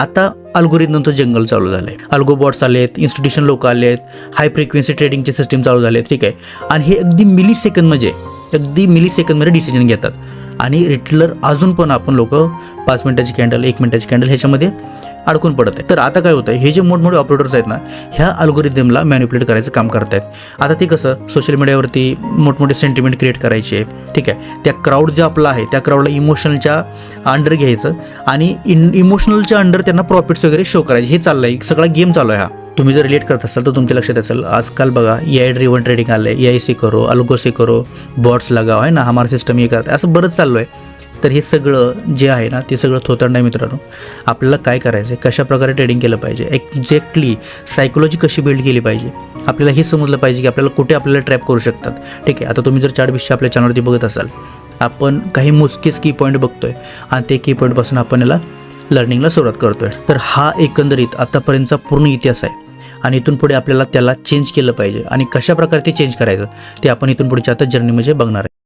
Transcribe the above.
आता अल्गोरिदमचं जंगल चालू झालं आहे. अल्गो बॉट्स आले आहेत, इन्स्टिट्यूशन लोक आले आहेत, हाय फ्रिक्वेन्सी ट्रेडिंगचे सिस्टीम चालू झाले आहेत. ठीक आहे. आणि हे अगदी मिली सेकंदमध्ये डिसिजन घेतात. आणि रिटेलर अजून पण आपण लोक 5 मिनिटाची कॅन्डल, 1 मिनिटाची कॅन्डल ह्याच्यामध्ये अडकून पडत आहे. तर आता काय होतं, हे जे मोठमोठे ऑपरेटर्स आहेत ना, ह्या अल्गोरिदमला मॅनिप्युलेट करायचं काम करत आहेत. आता ते कसं सोशल मीडियावरती मोठमोठे सेंटिमेंट क्रिएट करायचे. ठीक आहे. त्या क्राऊड जे आपला आहे त्या क्राऊडला इमोशनलच्या अंडर घ्यायचं आणि इमोशनलच्या अंडर त्यांना प्रॉफिट्स वगैरे शो करायचे. हे चाललं आहे, सगळा गेम चालू आहे हा. तुम्ही जर रिलेट करत असाल तर तुमच्या लक्षात असेल, आजकाल बघा AI ड्रिव्हन ट्रेडिंग आलं आहे. AIC करो, अल्गोसी करो, बॉट्स लगाव आहे ना, हमारा सिस्टम हे करत आहे, असं बरंच चाललं आहे. तर हे सगळं जे आहे ना ते सगळं थोतांड आहे मित्रांनो. आपल्याला काय करायचं आहे, कशा प्रकारे ट्रेडिंग केलं पाहिजे, एक्झॅक्टली सायकोलॉजी कशी बिल्ड केली पाहिजे, आपल्याला हे समजलं पाहिजे की आपल्याला कुठे आपल्याला ट्रॅप करू शकतात. ठीक आहे. आता तुम्ही जर चार्टबेसच्या आपल्या चॅनलवरती बघत असाल, आपण काही मोजकेच की पॉईंट बघतोय आणि ते की पॉईंटपासून आपण याला लर्निंगला सुरुवात करतोय. तर हा एकंदरीत आतापर्यंतचा पूर्ण इतिहास आहे आणि इथून पुढे आपल्याला त्याला चेंज केलं पाहिजे आणि कशा प्रकारे ते चेंज करायचं ते आपण इथून पुढच्या आता जर्नीमध्ये बघणार आहे.